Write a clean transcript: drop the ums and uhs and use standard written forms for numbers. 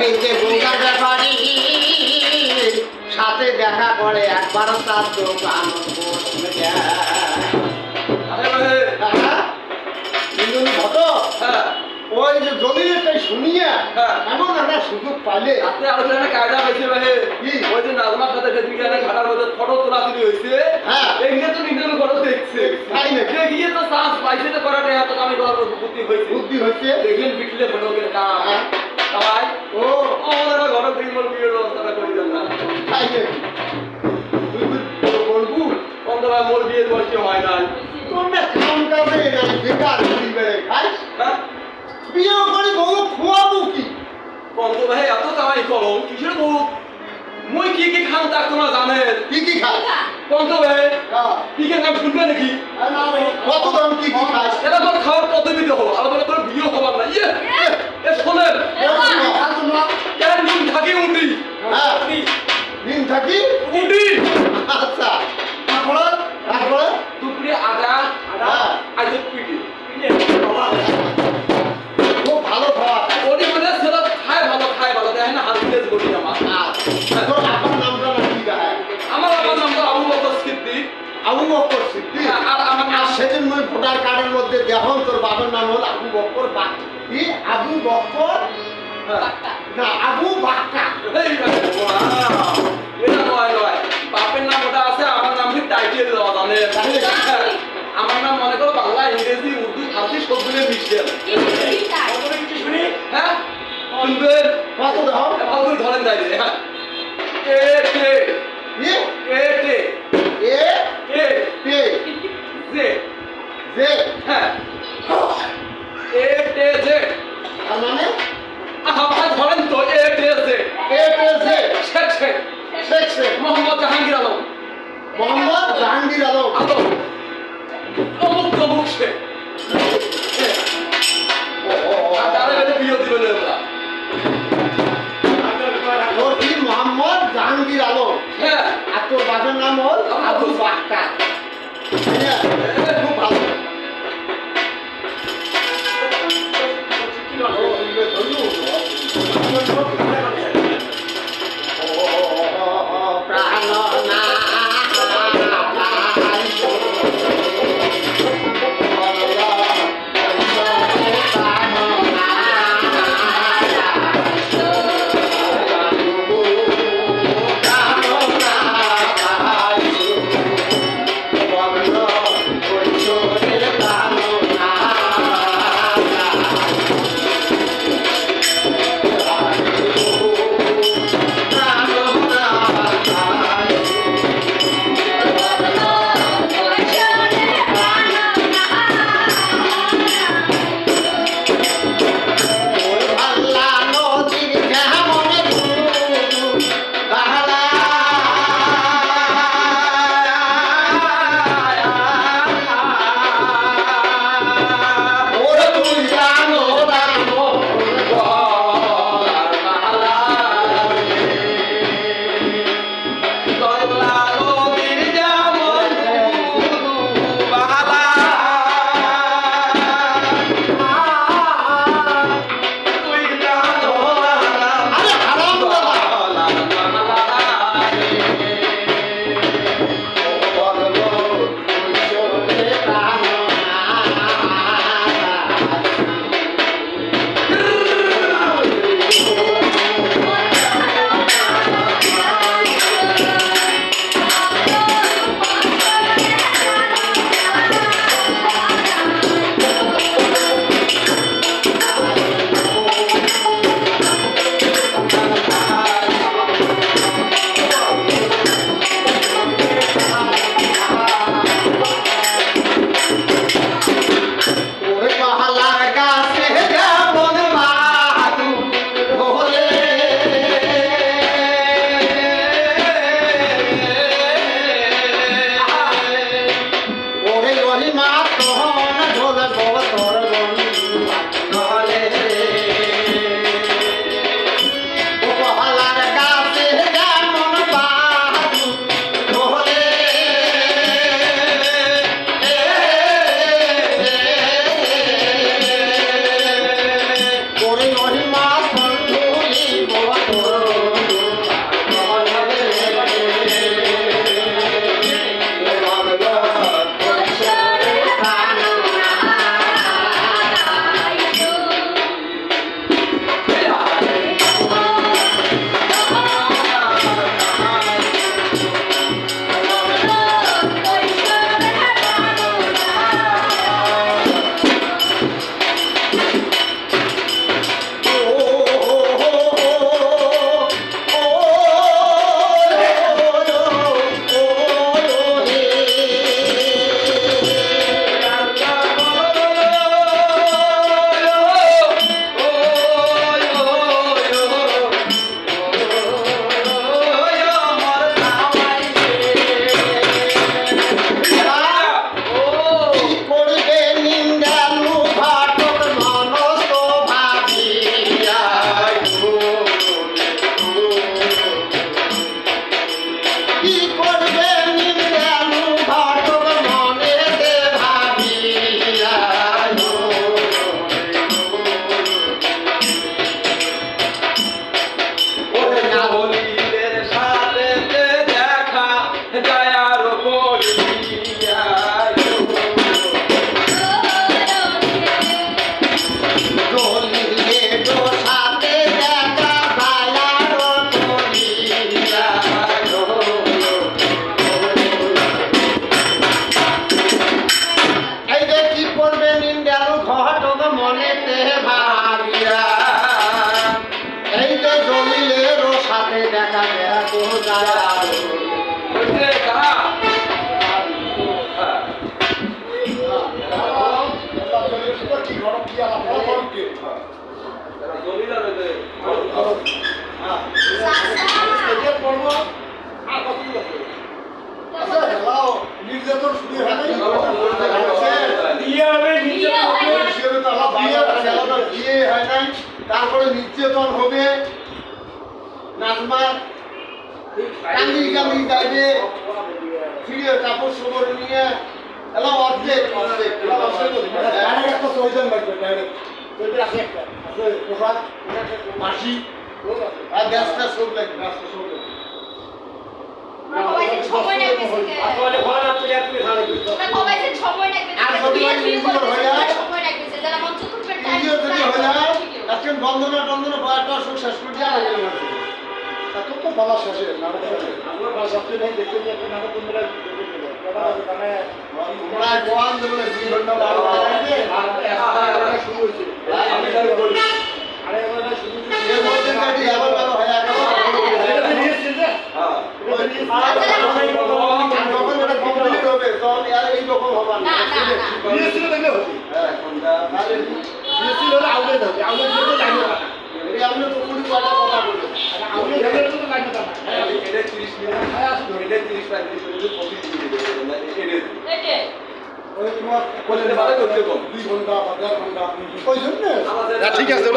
এই যে গঙ্গার ব্যাপারী সাথে দেখা করে একবার তার দোকান বসে যায়। ওই যে জমিটাই শুনিয়া এমন একটা সুযোগ পাইলে আপনি আরো একটা কায়দা হয়েছে ভাই কি? ওই যে নাজমার সাথে সেদিকে ঘাটার মধ্যে ফটো তোলা শুরু হয়েছে হ্যাঁ। এগুলো তো নিজের ফটো দেখছে তাই নাকি? দেখিয়ে তো চান্স পাইছে তো করাটা এত আমি করার বুদ্ধি হয়েছে বুদ্ধি হচ্ছে দেখলেন বিটলে ফটো করে কাম হ্যাঁ। সবাই ও আমাদের ঘরে থেকে মোর বিয়ের ব্যবস্থাটা করে দেন না তাই নাকি? তুই বলবু অন্ত ভাই মোর বিয়ের বয়সে হয় নাই তোমরা কাম কাজে নাই বেকার ঘুরি বেড়ে খাই হ্যাঁ বিয়ে করে বউ খোয়াবো কি? অন্ত ভাই এত কামাই করো কিসের বউ মই কি কি খাম তা তোমরা জানেন কি কি খাস? অন্ত ভাই হ্যাঁ। কি কি খাম শুনবে নাকি কত দাম কি কি খাস? এটা তোর খাওয়ার পদ্ধতি দেখো আলাদা করে ভিডিও হবার না ইয়ে এ শোনেন এর নুন থাকে উন্ডি হ্যাঁ দিন থাকি উন্ডি আচ্ছা তারপরে দুপুরে আদা হ্যাঁ। আজ পিটি খুব ভালো খাওয়া ওটি মানে ছেলে খায় ভালো দেখেন না হাত দিয়ে বলি আমার তোর আপনার নামটা না কি গায়ে? আমার নাম তো আবু বকর সিদ্দিক আবু বক্কর সিদ্দিক। আর আমার নাম আর সেজন্য ভোটার কার্ডের মধ্যে দেখুন তোর বাবার নাম হল আবু বক্কর কি আবু বক্কর না আবু বাক্কা। এই এটা নয় বাপের নাম ওটা আছে আমার নাম কি টাইটেল দেওয়া জানেন আমার নাম মনে করো বাংলা ইংরেজি উর্দু ফার্সি সবগুলো মিশিয়ে শুনি হ্যাঁ শুনবেন কত দাও? ভালো করে ধরেন তাইলে হ্যাঁ এ টে এ এ টে এ এ তে জে জে হ্যাঁ এ টে জে তার মানে আমার ধরেন তো এ টে জে এ তে জে শেখ শেখ শেখ মোহাম্মদ জাহাঙ্গীর আলম মোহাম্মদ জাহাঙ্গীর আলম। আলম অমুক তমুক শেখ আর তারা বেলে বিয়ে দিবেন এরা তোর কি মোহাম্মদ জাহাঙ্গীর আলম হ্যাঁ আর তোর বাবার নাম হল আবু বাক্কা। হ্যাঁ, খুব ভালো। তারপরে নির্যাতন হবে, নাজমার কান্দি কান্দি যাইবে, ফিরে কাপড় সবর নিয়ে এলাম অর্ধেক অর্ধেক একটা প্রয়োজন লাগবে মাসি আর গ্যাসটা সব লাগবে গ্যাসটা সব লাগবে এখন বন্ধনা টন্ধনা বয়াটা সব শেষ করে দিয়ে আমাদের মাঝে এত তো বলা শেষে আমার ভাষা আপনি নেই দেখতে নিয়ে আপনি নাটক বন্ধুরা প্রায় গোয়ান দেবো 2 ঘন্টা বারো শুরু হয়েছে আমি তাহলে বলি আরে এবার শুরু এর মধ্যে কাটি আবার ভালো হয় এটা নিয়েছেন যে হ্যাঁ যখন এটা কমপ্লিট হবে তখন আর এই রকম হবে না নিয়েছিল দেখলে হবে হ্যাঁ কোনটা তাহলে নিয়েছিল হলে আউলে যাবে আউলে দিলে লাগবে না এই আমরা তো পুরো কথা কথা বলবো আউলে গেলে তো লাগবে না এটা 30 মিনিট এটা 30 35 মিনিট কপি দিয়ে দেব না এটা ওই তোমার বলতে ভালো করতে কম 2 ঘন্টা বা 1.5 ঘন্টা ওই জন্য আমাদের ঠিক আছে